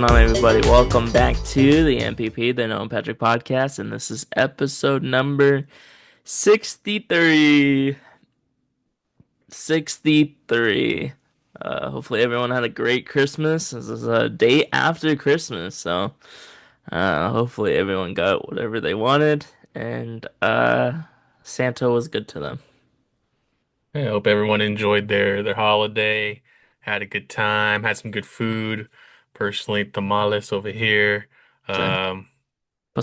on, everybody? Welcome back to the MPP, the Noah and Patrick podcast, and this is episode number 63. 63. Hopefully, everyone had a great Christmas. This is a day after Christmas, so hopefully, everyone got whatever they wanted, and Santa was good to them. I hope everyone enjoyed their holiday, had a good time, had some good food. Personally, tamales over here. Same. Um,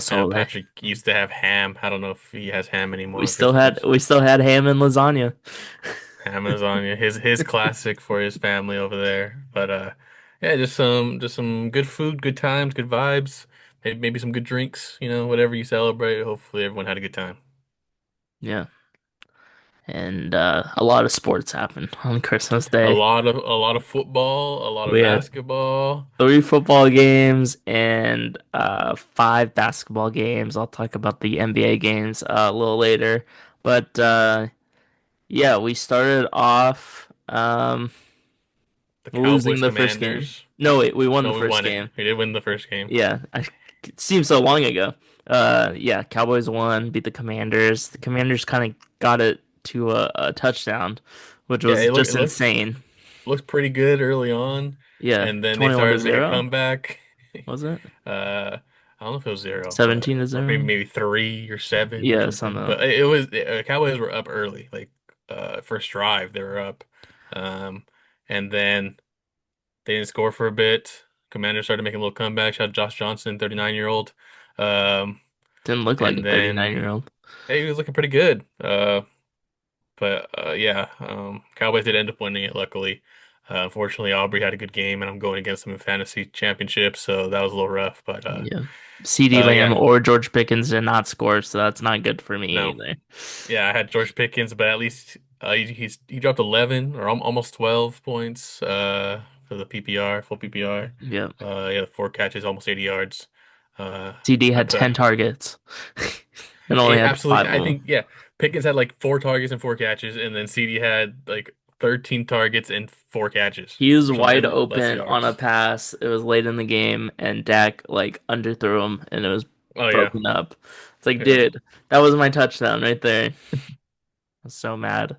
I know Pozole. Patrick used to have ham. I don't know if he has ham We anymore for still his had Christmas. we still had ham and lasagna. Ham and lasagna, his classic for his family over there. But yeah, just some good food, good times, good vibes. Maybe some good drinks. Whatever you celebrate. Hopefully, everyone had a good time. Yeah. And a lot of sports happened on Christmas A Day. lot of a lot of football, a lot of We had basketball. three football games and five basketball games. I'll talk about the NBA games a little later. But yeah, we started off The losing Cowboys the first game. Commanders. No, wait, we won No, the we first won it. game. We did win the first game. Yeah, it seems so long ago. Yeah, Cowboys won, beat the Commanders. The Commanders kind of got it to a touchdown, which Yeah, was it just looks insane. pretty good early on, Yeah, and then they 21 to started to make a 0, comeback. was it? I don't know if it was zero, 17 but to or maybe 0? maybe 3 or 7 or Yeah, something. something. But it was Cowboys were up early, like first drive they were up, um, and then they didn't score for a bit. Commanders started making a little comeback. Shot Josh Johnson, 39-year-old, um, Didn't look like a and then 39-year-old. hey, he was looking pretty good. But yeah, Cowboys did end up winning it, luckily. Unfortunately, Aubrey had a good game, and I'm going against them in fantasy championship, so that was a little rough. But Yeah. CeeDee Lamb yeah, or George Pickens did not score, so that's not good for me no, either. yeah, I had George Pickens, but at least he dropped 11 or almost 12 points for the PPR, full PPR. Yeah. Yeah, 4 catches, almost 80 yards. Uh, CD I had put 10 targets and only had absolutely. five of I them. think yeah, Pickens had like 4 targets and 4 catches, and then CD had like 13 targets and 4 catches, He was wide and less open on a yards. pass. It was late in the game, and Dak like underthrew him, and it was Oh yeah, broken up. It's like, yeah, dude, that was my touchdown right there. I was so mad.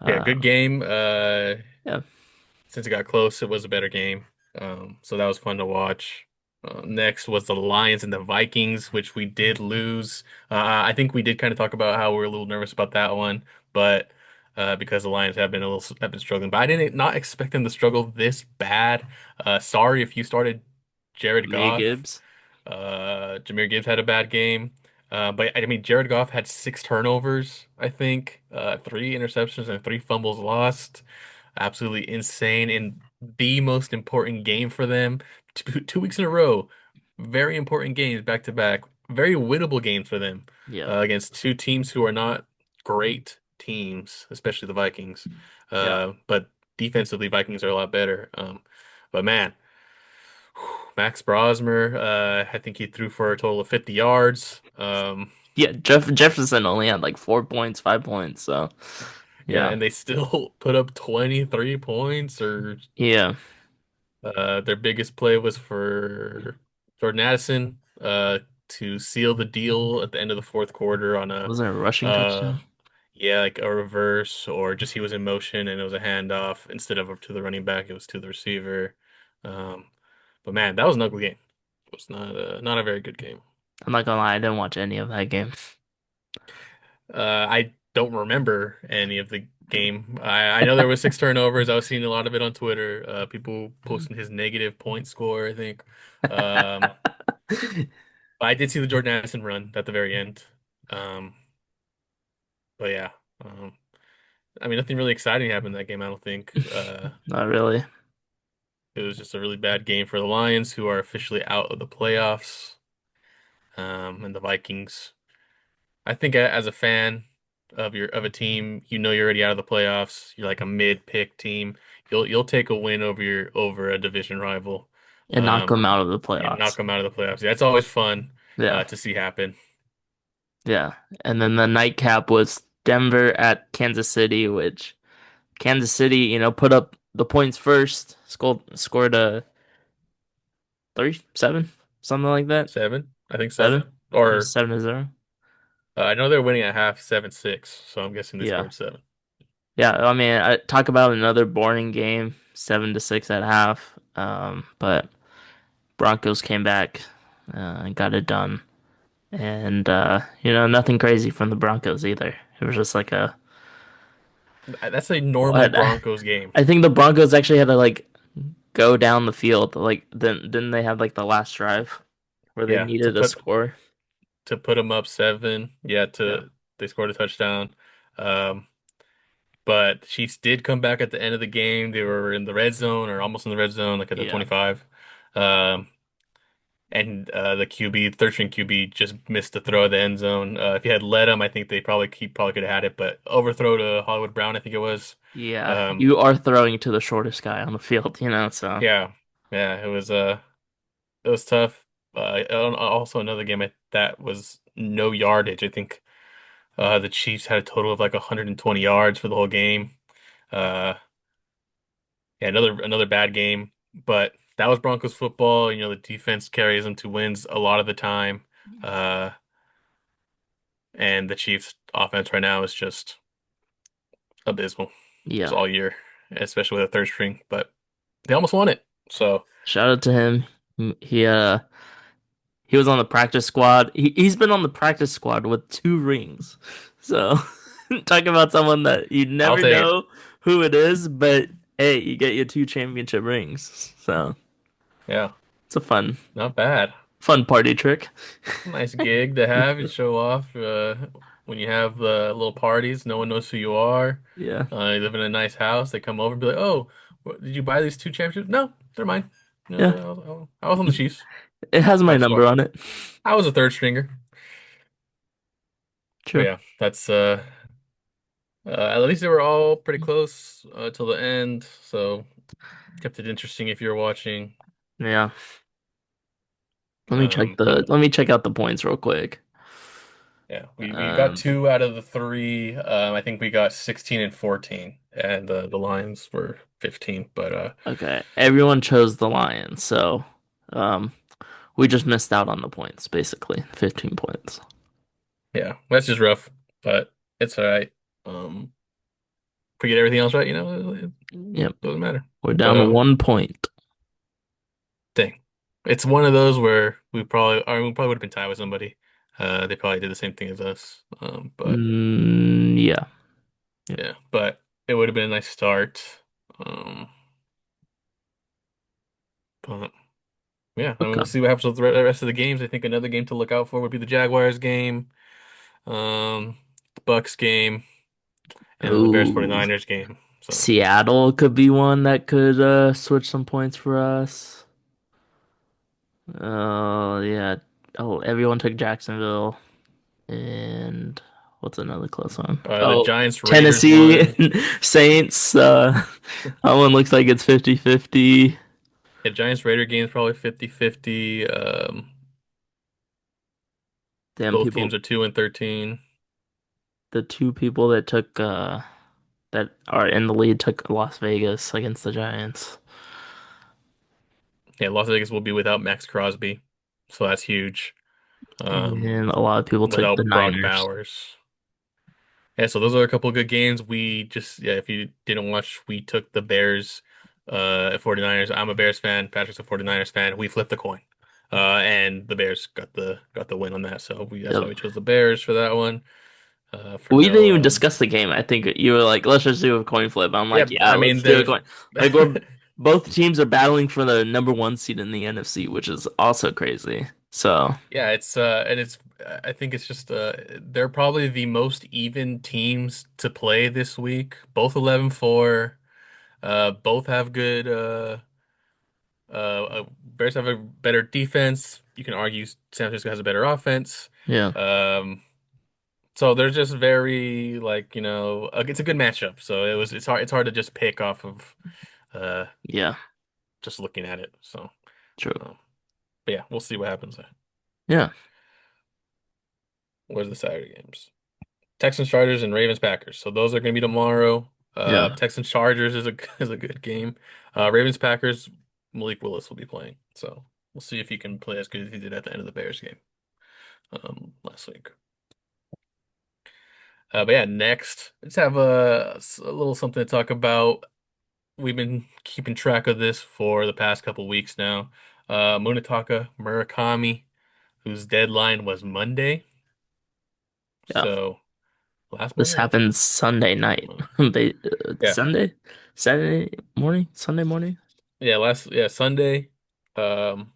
yeah. Good Uh, game. yeah, Since it got close, it was a better game. So that was fun to watch. Next was the Lions and the Vikings, which we did lose. I think we did kind of talk about how we were a little nervous about that one, but because the Lions have been struggling, but I didn't not expect them to struggle this bad. Sorry if you started Jared Amir Goff. Gibbs. Jahmyr Gibbs had a bad game. But I mean, Jared Goff had 6 turnovers, I think, 3 interceptions and 3 fumbles lost. Absolutely insane in the most important game for them. 2 weeks in a row. Very important games back to back. Very winnable games for them Yeah, against two teams who are not great teams, especially the Vikings. yeah. But defensively, Vikings are a lot better. But man, Max Brosmer, I think he threw for a total of 50 yards. Yeah, Jefferson only had like 4 points, 5 points. So Yeah, yeah, and they still put up 23 points or yeah. their biggest play was for Jordan Addison to seal the deal at the end of the fourth quarter on a Wasn't it a rushing uh touchdown? yeah, like a reverse or just he was in motion and it was a handoff instead of to the running back, it was to the receiver. Um, but man, that was an ugly game. It was not a very good game. I'm not gonna lie, I didn't watch any of that game. I don't remember any of the game. I know there was 6 turnovers. I was seeing a lot of it on Twitter. People posting his negative point score, I think. Um, but I did see the Jordan Addison run at the very end. Um, but yeah, um, I mean, nothing really exciting happened in that game, I don't think. Not really. It was just a really bad game for the Lions, who are officially out of the playoffs, and the Vikings. I think as a fan of a team, you're already out of the playoffs. You're like a mid-pick team. You'll take a win over a division rival, And knock um, them out of the and knock playoffs. them out of the playoffs. That's always fun Yeah, to see happen. yeah. And then the nightcap was Denver at Kansas City, which Kansas City, put up the points first, scored a three, seven, something like that. 7, I think Seven, 7. or Or 7-0. I know they're winning at half 7-6, so I'm guessing they Yeah, scored 7. yeah. I mean, I talk about another boring game, 7-6 at half. But Broncos came back and got it done, and nothing crazy from the Broncos either. It was just like a That's a normal what? Broncos game. I think the Broncos actually had to like go down the field. Like then didn't they have like the last drive where they Yeah, to needed a put score? to put them up 7. Yeah, Yeah. to they scored a touchdown. Um, but the Chiefs did come back at the end of the game. They were in the red zone or almost in the red zone, like at the Yeah. 25. Um, and the QB, third string QB, just missed the throw at the end zone. If he had led him, I think he probably could have had it, but overthrow to Hollywood Brown, I think it was. Yeah. Um, You are throwing to the shortest guy on the field, so yeah, yeah, it was tough. Also another game that was no yardage. I think the Chiefs had a total of like 120 yards for the whole game. Uh, yeah, another bad game, but that was Broncos football. You know, the defense carries them to wins a lot of the time. Uh, and the Chiefs offense right now is just abysmal. It's yeah. all year, especially with a third string, but they almost won it. So Shout out to him. He was on the practice squad. He's been on the practice squad with 2 rings. So talk about someone that you I'll never take it. know who it is, but hey, you get your 2 championship rings. So Yeah, it's a not bad. fun party trick. Nice gig to have and show off when you have little parties. No one knows who you are. Yeah. You live in a nice house. They come over and be like, "Oh, did you buy these 2 championships?" No, they're mine. Yeah. No, I was on the Chiefs It has my practice number squad. on it. I was a third stringer. But True. yeah, that's at least they were all pretty close till the end. So kept it interesting if you're watching. Yeah. But Let me check out the points real quick. yeah, we got Um, 2 out of the 3. I think we got 16 and 14, and the Lions were 15. But okay. Everyone chose the Lions, so um we just missed out on the points, basically. 15 points. yeah, that's just rough. But it's all right. If we get everything else right, it Yep. doesn't matter. We're But down 1 point. dang, it's one of those where we probably would have been tied with somebody. They probably did the same thing as us. But Yeah. Yep. yeah, but it would have been a nice start. Um, but yeah, I mean, Okay. we'll see what happens with the rest of the games. I think another game to look out for would be the Jaguars game, the Bucks game, and then the Bears Ooh. 49ers game. So Seattle could be one that could switch some points for us. Oh, yeah. Oh, everyone took Jacksonville. And what's another close one? the Oh, Giants Raiders Tennessee one. and Saints. That one looks like it's 50-50. Yeah, Giants Raider game is probably 50-50. Damn, Both people, teams are 2 and 13. the 2 people that took that are in the lead took Las Vegas against the Giants. Yeah, Las Vegas will be without Max Crosby, so that's huge. Um, And a lot of people took the without Brock Niners. Bowers. Yeah, so those are a couple of good games. Yeah, if you didn't watch, we took the Bears at 49ers. I'm a Bears fan, Patrick's a 49ers fan. We flipped the coin. And the Bears got the win on that. So that's why Yep. we chose the Bears for that one. For We didn't no even discuss the game. I think you were like, let's just do a coin flip. I'm yeah, like, yeah, I mean let's do a there's coin. Like we're both teams are battling for the number 1 seed in the NFC, which is also crazy. So, yeah, it's I think it's just they're probably the most even teams to play this week. Both 11-4. Both have good Bears have a better defense. You can argue San Francisco has a better offense. yeah. Um, so they're just very like, it's a good matchup. So it's hard to just pick off of uh Yeah. just looking at it. So True. um, but yeah, we'll see what happens there. Yeah. What are the Saturday games? Texans Chargers and Ravens Packers. So those are going to be tomorrow. Yeah. Texans Chargers is a is a good game. Ravens Packers, Malik Willis will be playing. So. We'll see if he can play as good as he did at the end of the Bears game last week. But yeah, next, let's have a little something to talk about. We've been keeping track of this for the past couple weeks now. Munetaka Murakami, whose deadline was Monday. Yeah, So last this Monday? happened Sunday night. Yeah. Sunday, Saturday morning, Sunday morning. Yeah, Sunday. Um,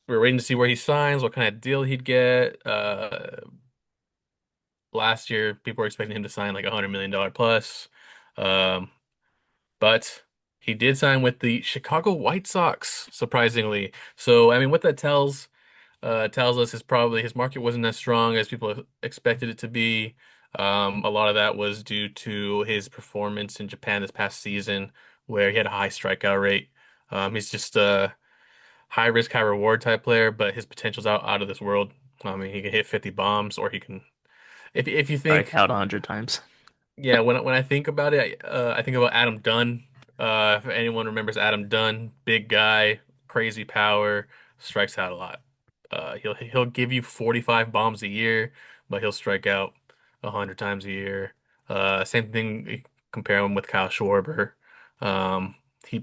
we are waiting to see where he signs, what kind of deal he'd get. Last year, people were expecting him to sign like $100 million plus. Um, but he did sign with the Chicago White Sox, surprisingly. So, I mean, what that tells us is probably his market wasn't as strong as people expected it to be. A lot of that was due to his performance in Japan this past season, where he had a high strikeout rate. He's just a high risk, high reward type player, but his potential's out of this world. I mean, he can hit 50 bombs, or he can. If you Strike think out 100 times. yeah, when I think about it, I think about Adam Dunn. If anyone remembers Adam Dunn, big guy, crazy power, strikes out a lot. He'll give you 45 bombs a year, but he'll strike out 100 times a year. Same thing, compare him with Kyle Schwarber.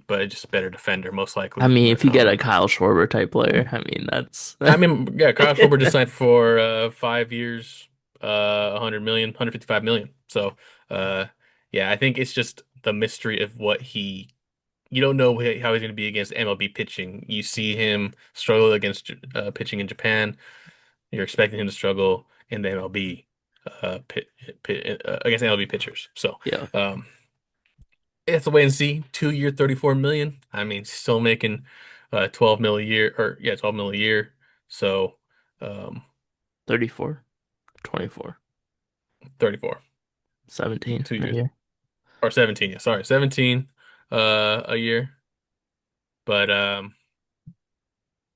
But just a better defender, most I likely. mean, if But you get a Kyle Schwarber type player, I mean that's I mean, yeah, Kyle Schwarber just signed for 5 years, 100 million, 155 million. So, uh, yeah, I think it's just the mystery of what you don't know how he's going to be against MLB pitching. You see him struggle against pitching in Japan. You're expecting him to struggle in the MLB against MLB pitchers. So, yeah, um, it's a wait and see. 2 year, 34 million. I mean, still making 12 mil a year, or yeah, 12 mil a year. So, um, 34, 24, 34, 17 2 a years year. or 17. Yeah, sorry, 17 a year. But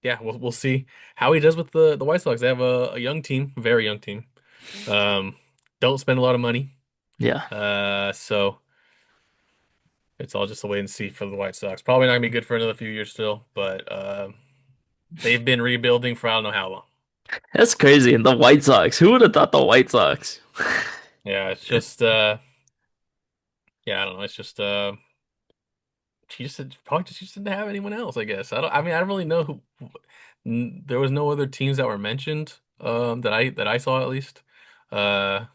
yeah, we'll see how he does with the White Sox. They have a young team, very young team. Um, don't spend a lot of money. Yeah, So it's all just a wait and see for the White Sox. Probably not gonna be good for another few years still, but they've been rebuilding for I don't know how long. that's crazy. And the White Sox, who would have thought the White Sox? Yeah, it's just yeah, I don't know. It's just she just didn't have anyone else, I guess. I mean I don't really know there was no other teams that were mentioned that I saw at least. I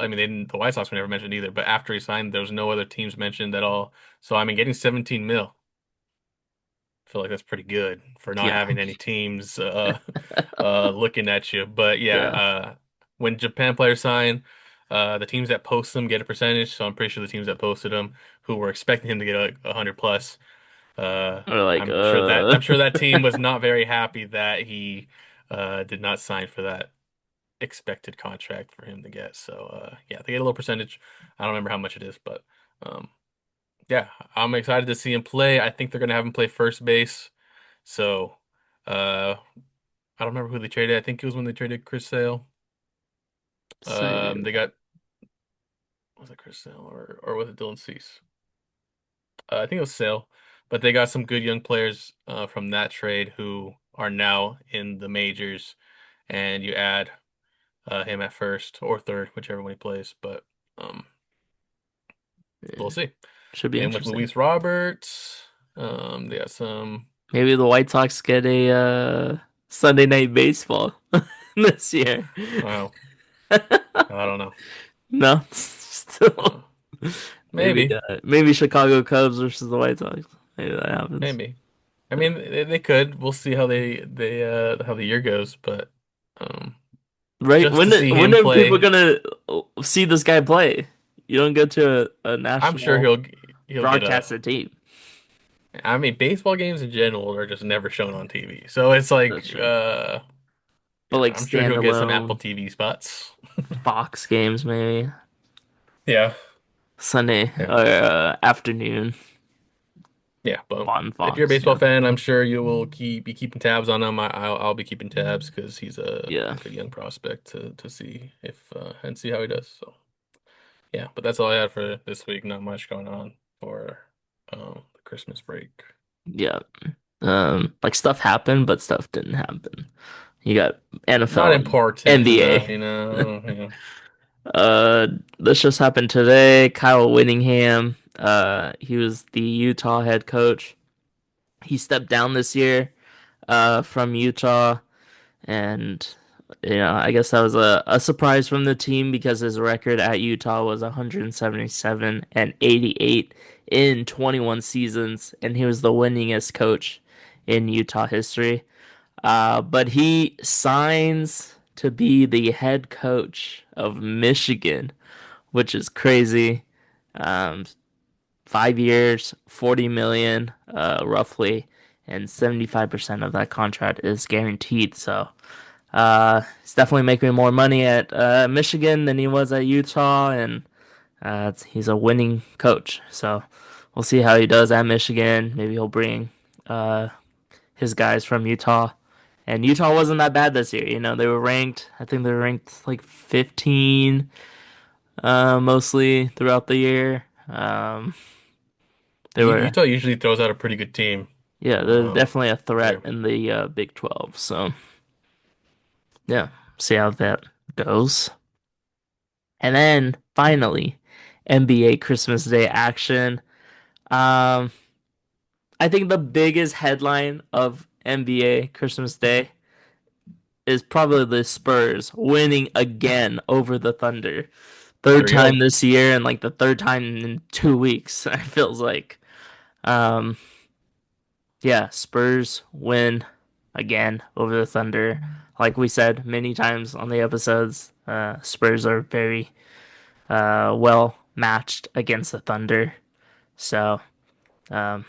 mean the White Sox were never mentioned either, but after he signed there was no other teams mentioned at all. So I mean getting 17 mil, I feel like that's pretty good for not Yeah, having any teams looking at you. But yeah, yeah. when Japan players sign, the teams that post them get a percentage. So I'm pretty sure the teams that posted him, who were expecting him to get a 100 plus, Or like, I'm sure that team was not very happy that he did not sign for that expected contract for him to get. So yeah, they get a little percentage. I don't remember how much it is, but um, yeah, I'm excited to see him play. I think they're gonna have him play first base. So I don't remember who they traded. I think it was when they traded Chris Sale. say, They got was it Chris Sale or was it Dylan Cease? I think it was Sale, but they got some good young players from that trade who are now in the majors, and you add him at first or third, whichever one he plays. But um, we'll yeah, see. should be And with interesting. Luis Roberts, they got some. Maybe the White Sox get a Sunday night baseball this year. Well, I don't know. No, Uh, still maybe maybe, maybe Chicago Cubs versus the White Sox. Maybe that happens. maybe. I mean, they could. We'll see how the year goes, but um, Right? just to see When him are people play, gonna see this guy play? You don't go to a I'm sure national he'll get a. broadcaster team. I mean, baseball games in general are just never shown on TV, so it's That's like, true. But yeah, like I'm sure he'll get some Apple standalone TV spots. Fox games, maybe Yeah, Sunday yeah, or afternoon yeah. But on if you're a Fox. baseball Yeah, fan, I'm sure you will be keeping tabs on him. I'll be keeping tabs because he's a yeah, good young prospect to see if and see how he does. So. Yeah, but that's all I had for this week. Not much going on for the Christmas break. yeah. Like stuff happened, but stuff didn't happen. You got Not NFL and important enough, NBA. you know. Yeah. Uh, this just happened today. Kyle Whittingham, he was the Utah head coach. He stepped down this year, from Utah, and I guess that was a surprise from the team because his record at Utah was 177 and 88 in 21 seasons, and he was the winningest coach in Utah history. But he signs to be the head coach of Michigan, which is crazy. Um, 5 years, 40 million, roughly, and 75% of that contract is guaranteed. So, he's definitely making more money at Michigan than he was at Utah, and he's a winning coach. So, we'll see how he does at Michigan. Maybe he'll bring uh, his guys from Utah. And Utah wasn't that bad this year. They were ranked, I think they were ranked like 15 mostly throughout the year. They were, Utah usually throws out a pretty good team. yeah, they're Um, definitely a threat there. in the Big 12. So, yeah, see how that goes. And then finally, NBA Christmas Day action. Um, I think the biggest headline of NBA Christmas Day is probably the Spurs winning again over the Thunder. Third There we time go. this year and like the third time in 2 weeks, it feels like. Um, yeah, Spurs win again over the Thunder. Like we said many times on the episodes, Spurs are very well matched against the Thunder. So um,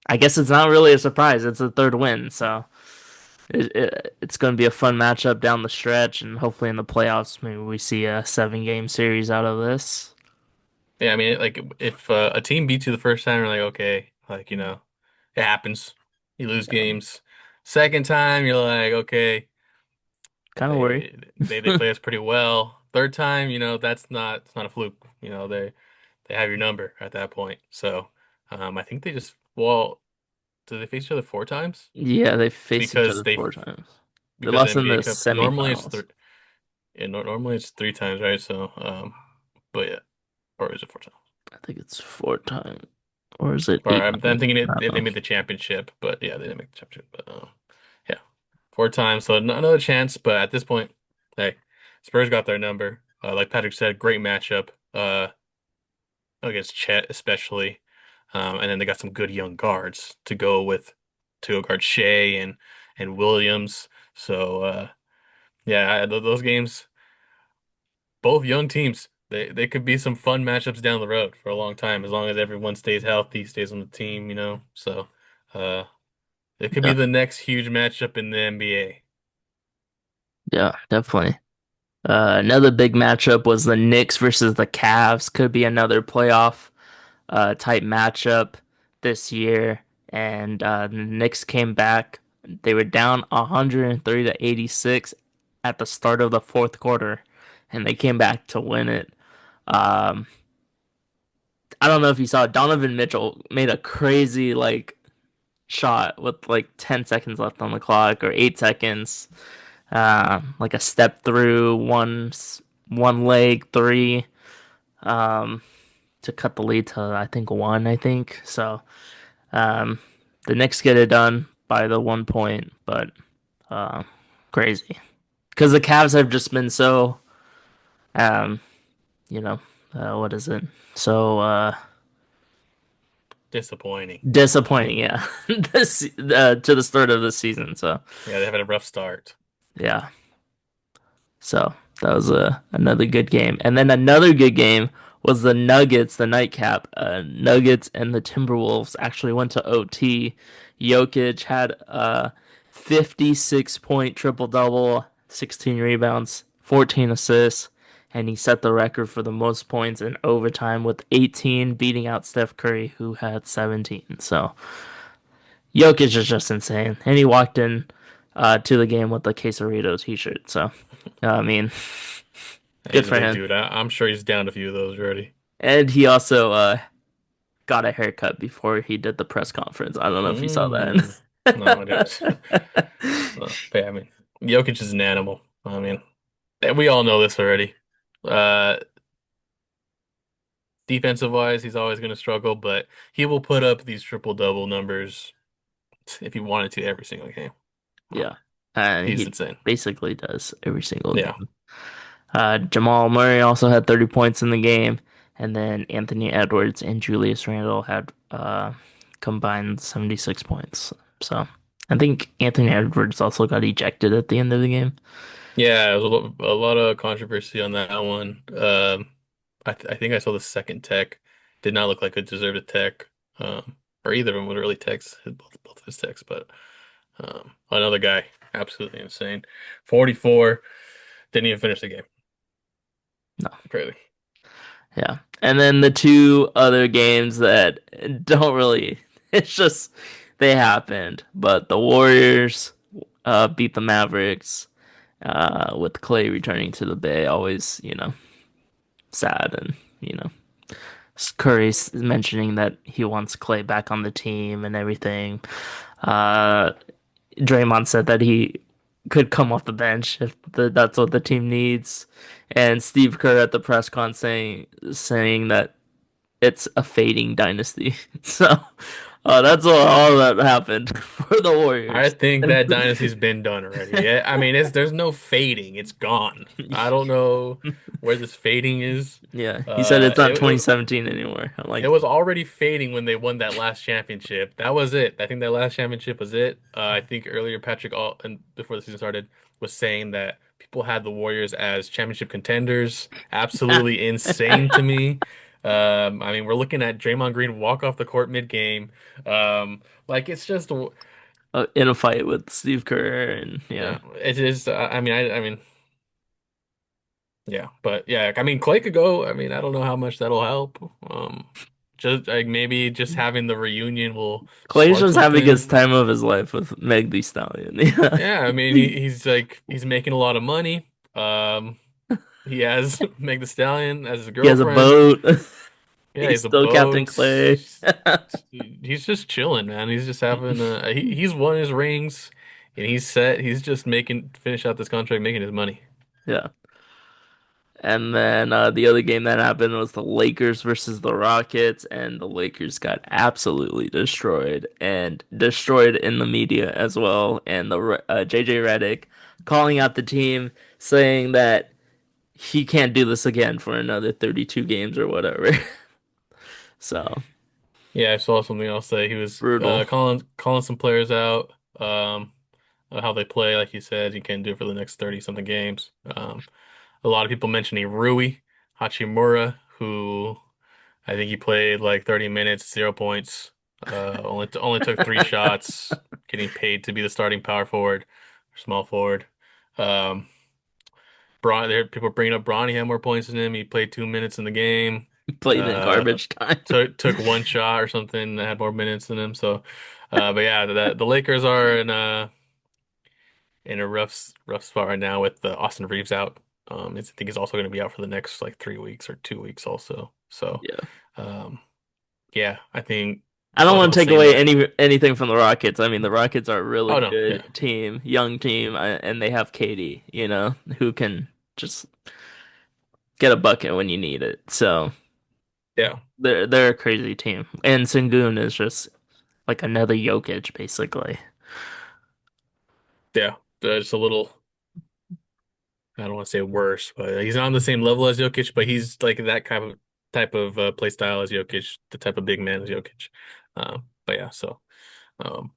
I guess it's not really a surprise. It's a third win, so it's going to be a fun matchup down the stretch, and hopefully in the playoffs, maybe we see a 7 game series out of this. Yeah, I mean, like if a team beats you the first time, you're like, okay, like it happens. You lose games. Second time, you're like, okay, Kind of worry. they play us pretty well. Third time, that's not it's not a fluke. They have your number at that point. So, I think they just well, do they face each other 4 times? Yeah, they faced each Because other they 4 times. They because the lost in NBA the Cup normally semifinals. normally it's 3 times, right? So, but yeah, or is it 4 times? I think it's 4 times, or is it Or eight I'm times? thinking I don't they know. made the championship, but yeah, they didn't make the championship. But yeah, 4 times, so another chance. But at this point, hey, Spurs got their number. Like Patrick said, great matchup. Against Chet especially, and then they got some good young guards to go guard Shea and Williams. So yeah, those games, both young teams. They could be some fun matchups down the road for a long time as long as everyone stays healthy, stays on the team, So uh it could be Yeah, the next huge matchup in the NBA. yeah, definitely. Another big matchup was the Knicks versus the Cavs. Could be another playoff type matchup this year. And the Knicks came back. They were down 103 to 86 at the start of the fourth quarter, and they came back to win it. Um, I don't know if you saw Donovan Mitchell made a crazy like shot with like 10 seconds left on the clock or 8 seconds. Like a step through one leg three um, to cut the lead to I think one. I think so. Um, the Knicks get it done by the 1 point, but uh, crazy because the Cavs have just been so um, you know what is it? So Disappointing. disappointing. Yeah, this to the start of the season. So Yeah, they have had a rough start. yeah. So that was another good game. And then another good game was the Nuggets, the nightcap. Nuggets and the Timberwolves actually went to OT. Jokic had a 56-point triple double, 16 rebounds, 14 assists, and he set the record for the most points in overtime with 18, beating out Steph Curry, who had 17. So Jokic is just insane. And he walked in to the game with the Quesarito t-shirt. So, I mean, good He's a for big him. dude. I'm sure he's down a few of those already. And he also got a haircut before he did the press conference. I don't know if you saw Mm. No, I didn't. that. But yeah, I mean, Jokic is an animal. I mean, and we all know this already. Uh, Defensive wise, he's always going to struggle, but he will put up these triple double numbers if he wanted to every single game. Yeah. And He's he insane. basically does every single Yeah. game. Jamal Murray also had 30 points in the game, and then Anthony Edwards and Julius Randle had combined 76 points. So I think Anthony Edwards also got ejected at the end of the game. Yeah, it was a lot of controversy on that one. I think I saw the second tech. Did not look like it deserved a tech. Or either of them were really techs, both of his techs, but another guy, absolutely insane. 44, didn't even finish the game. No. Crazy. Yeah. And then the two other games that don't really, it's just they happened. But the Warriors beat the Mavericks with Clay returning to the Bay. Always, sad. And, you know, Curry's mentioning that he wants Clay back on the team and everything. Uh, Draymond said that he could come off the bench if that's what the team needs. And Steve Kerr at the press con saying that it's a fading dynasty. So that's all that happened for the I Warriors. think And that dynasty's been done already. Yeah, I mean, there's no fading. It's gone. I don't know where this fading is. yeah, he said it's not It 2017 anymore. I'm It like, was already fading when they won that last championship. That was it. I think that last championship was it. I think earlier Patrick all and before the season started was saying that people had the Warriors as championship contenders. Absolutely insane to me. I mean, we're looking at Draymond Green walk off the court mid-game. Like it's just in a fight with Steve Kerr, and yeah, yeah, it is. I mean, yeah, but yeah, I mean, Clay could go. I mean, I don't know how much that'll help. Just like maybe just having the reunion will Clay's spark just having his something. time of his life with Meg Thee Stallion. Yeah, Yeah, I mean, he's making a lot of money. Um, he has Meg Thee Stallion as his he has a girlfriend. boat. Yeah, He's he's a still Captain boat. Clay. He's just chilling, man. He's just having he's won his rings and he's set. He's just making finish out this contract, making his money. Yeah. And then the other game that happened was the Lakers versus the Rockets, and the Lakers got absolutely destroyed and destroyed in the media as well. And the JJ Redick calling out the team, saying that he can't do this again for another 32 games or whatever. So Yeah, I saw something else that he was brutal. calling some players out, how they play. Like you said, he can't do it for the next 30 something games. A lot of people mentioning Rui Hachimura, who I think he played like 30 minutes, 0 points. Only took three shots, getting paid to be the starting power forward or small forward. Um, there people bringing up Bronny had more points than him. He played 2 minutes in the game. He played in Uh, garbage time. took one shot or something that had more minutes than him. So, but yeah, the Lakers are in a rough spot right now with Austin Reeves out. I think he's also going to be out for the next like 3 weeks or 2 weeks also. So, Yeah. um, yeah, I think I a don't lot of want people to take saying away that. anything from the Rockets. I mean, the Rockets are a really Oh no, yeah, good team, young team, and they have KD, who can just get a bucket when you need it. So yeah, they're a crazy team. And Sengun is just like another Jokic, basically. yeah. Just a little. I don't want to say worse, but he's not on the same level as Jokic, but he's like that type of play style as Jokic, the type of big man as Jokic. But yeah, so. Um,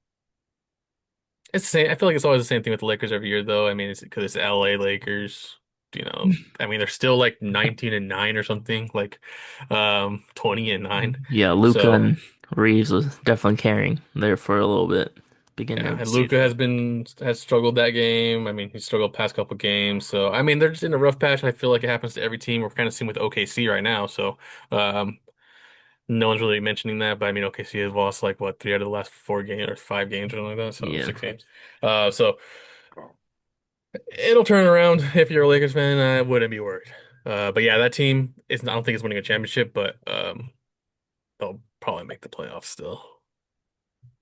It's the same. I feel like it's always the same thing with the Lakers every year, though. I mean, it's because it's LA Lakers. I mean, they're still like 19-9 or something, like 20-9. Yeah, Luca So and Reeves was definitely carrying there for a little bit, beginning yeah, of the and Luca season. has struggled that game. I mean, he struggled past couple games. So I mean, they're just in a rough patch. I feel like it happens to every team. We're kind of seeing with OKC right now. So um, no one's really mentioning that, but I mean, OKC has lost like what 3 out of the last 4 games or 5 games or something like that. So Yeah. 6 games. So. It'll turn around if you're a Lakers fan. I wouldn't be worried. But yeah, that team is. I don't think it's winning a championship, but they'll probably make the playoffs still.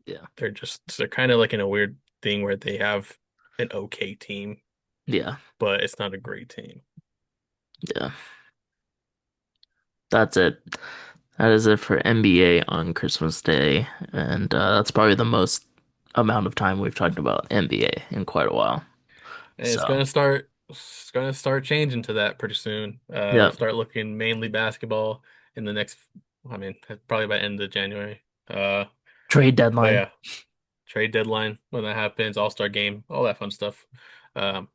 Yeah. They're kind of like in a weird thing where they have an okay team, Yeah. but it's not a great team. Yeah. That's it. That is it for NBA on Christmas Day, and that's probably the most amount of time we've talked about NBA in quite a while. And So, it's gonna start changing to that pretty soon. We'll yeah, start looking mainly basketball in the next, I mean, probably by end of January. trade But deadline. yeah, trade deadline when that happens, All-Star game, all that fun stuff. Um,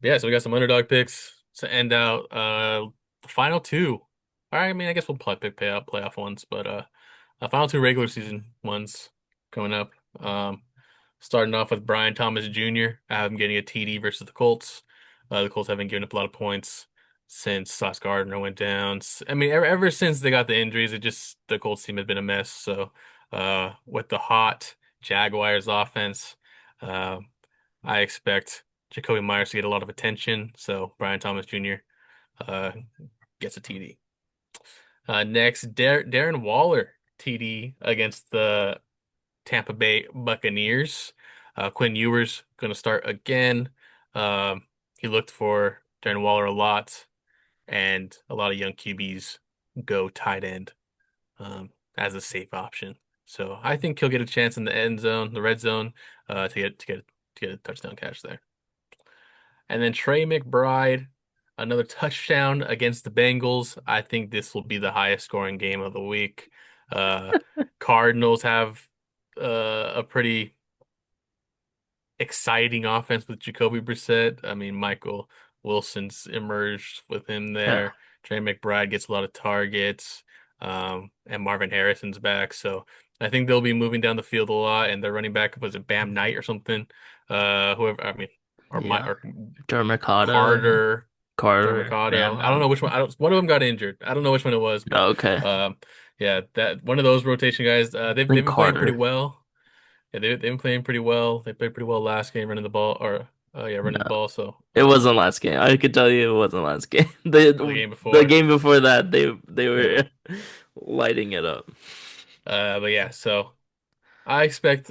yeah, so we got some underdog picks to end out the final two. All right, I mean, I guess we'll probably pick playoff ones, but final two regular season ones coming up. Starting off with Brian Thomas Jr. I have him getting a TD versus the Colts. The Colts haven't given up a lot of points since Sauce Gardner went down. I mean, ever since they got the injuries, the Colts team has been a mess. So, with the hot Jaguars offense, uh, I expect Jacoby Myers to get a lot of attention. So Brian Thomas Jr. Uh, gets a TD. Next, Darren Waller TD against the Tampa Bay Buccaneers. Quinn Ewers going to start again. He looked for Darren Waller a lot, and a lot of young QBs go tight end as a safe option. So I think he'll get a chance in the end zone, the red zone, to get a touchdown catch there. And then Trey McBride, another touchdown against the Bengals. I think this will be the highest scoring game of the week. Uh, Cardinals have a pretty exciting offense with Jacoby Brissett. I mean, Michael Wilson's emerged with him Yeah, there. Trey McBride gets a lot of targets, and Marvin Harrison's back. So I think they'll be moving down the field a lot. And their running back was it Bam Knight or something? Whoever I mean, yeah. or Dermicata, Carter, Carter, Dermicado. I don't Bama. know which one. I don't, one of them got injured. I don't know which one it was, but Okay, yeah, that one of those rotation guys. I They've think been playing pretty Carter. well. Yeah, they've been playing pretty well. They played pretty well last game running the ball, or yeah, running the No, ball. So it wasn't last game. I could tell you it wasn't last game. the game The before, game before that, they yeah. were lighting it up. But yeah, so I expect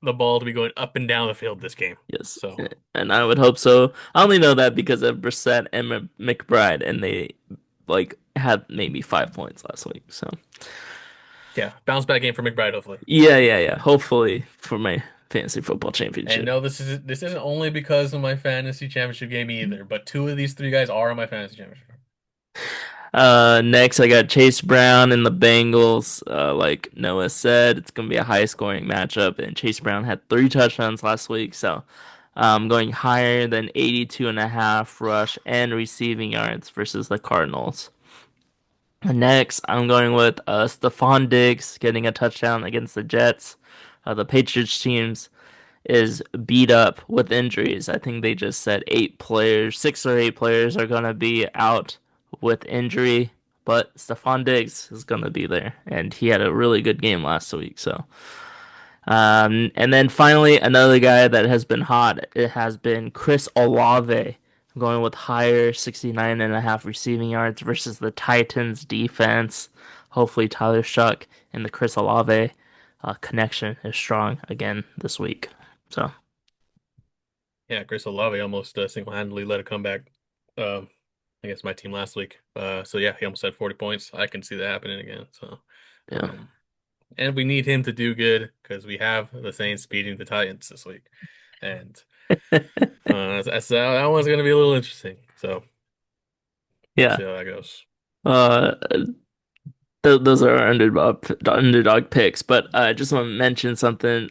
the ball to be going up and down the field this game. Yes, So and I would hope so. I only know that because of Brissett and McBride, and they like had maybe 5 points last week. So yeah, bounce back game for McBride hopefully. yeah, yeah, yeah. Hopefully for my fantasy football And championship. no, this isn't only because of my fantasy championship game either, but two of these three guys are on my fantasy championship. Next I got Chase Brown and the Bengals. Like Noah said, it's gonna be a high scoring matchup, and Chase Brown had 3 touchdowns last week, so going higher than 82 and a half rush and receiving yards versus the Cardinals. Next, I'm going with Stephon Diggs getting a touchdown against the Jets. The Patriots teams is beat up with injuries. I think they just said 8 players, 6 or 8 players are gonna be out with injury, but Stephon Diggs is gonna be there, and he had a really good game last week. So, and then finally another guy that has been hot. It has been Chris Olave. I'm going with higher 69 and a half receiving yards versus the Titans defense. Hopefully Tyler Shuck and the Chris Olave connection is strong again this week. So Yeah, Chris Olave almost single-handedly led a comeback against my team last week. So yeah, he almost had 40 points. I can see that happening again. So, yeah. um, and we need him to do good because we have the Saints beating the Titans this week, and that one's going to be a little interesting. So we'll Yeah. see how that goes. Uh, those are our underdog picks, but I just want to mention something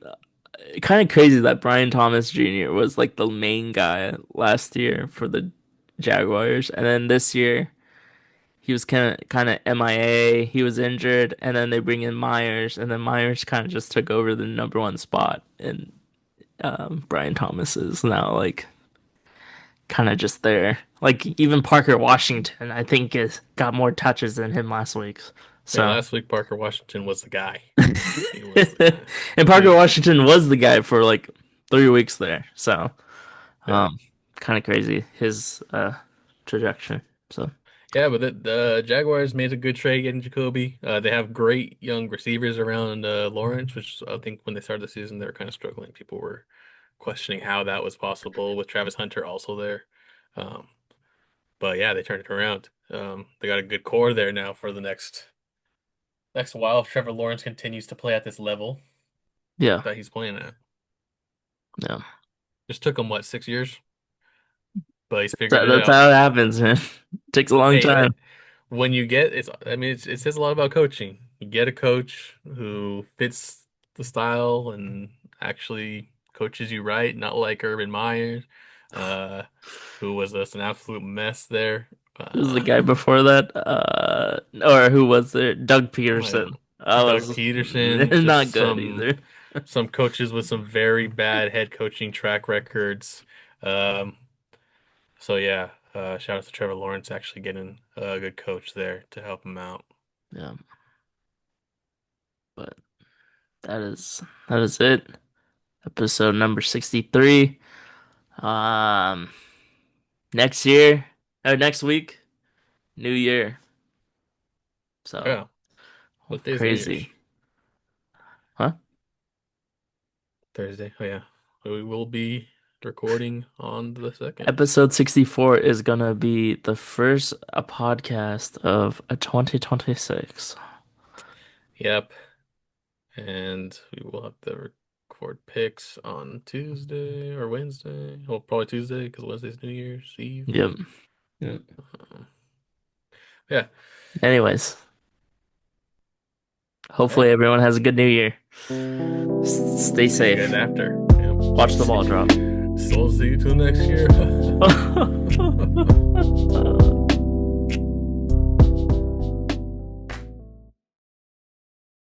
kind of crazy that Brian Thomas Jr. was like the main guy last year for the Jaguars, and then this year he was kind of MIA. He was injured, and then they bring in Myers, and then Myers kind of just took over the number one spot, and Brian Thomas is now like kind of just there. Like even Parker Washington, I think, is got more touches than him last week. Yeah, So, last week Parker Washington was the guy. He was the guy. and Parker He, Washington was the guy for like 3 weeks there. So, yeah. kind of crazy his trajectory. So, Yeah, but the Jaguars made a good trade getting Jacoby. They have great young receivers around Lawrence, which I think when they started the season they were kind of struggling. People were questioning how that was possible with Travis Hunter also there. Um, but yeah, they turned it around. They got a good core there now for the next while. If Trevor Lawrence continues to play at this level Yeah, that he's playing at. yeah. Just took him what, 6 years? But he's figured it That's out. how it happens, man. Takes a long Hey, time. when you get it's I mean it says a lot about coaching. You get a coach who fits the style and actually coaches you right, not like Urban Meyer, uh, who was just an absolute mess there. Who's the Uh, guy before that? Or who was there? Doug I don't Peterson. know. I Doug was Peterson, not just good either. some coaches with some very bad head coaching track records. Um, so yeah, shout out to Trevor Lawrence actually getting a good coach there to help him out. Yeah, but that is it. Episode number 63. Um, next year or next week, new year. So Yeah. What day is New Year's? crazy, huh? Thursday. Oh yeah. We will be recording on the second. Episode 64 is gonna be the first podcast of a 2026. Yep. And we will have to record picks on Tuesday or Wednesday. Well, probably Tuesday because Wednesday's New Year's Eve. Yep. Yep. Um, yeah. Anyways, All right. hopefully everyone has a good new year. Stay See you safe. guys after. Yep. Watch the ball drop. So see you till next year.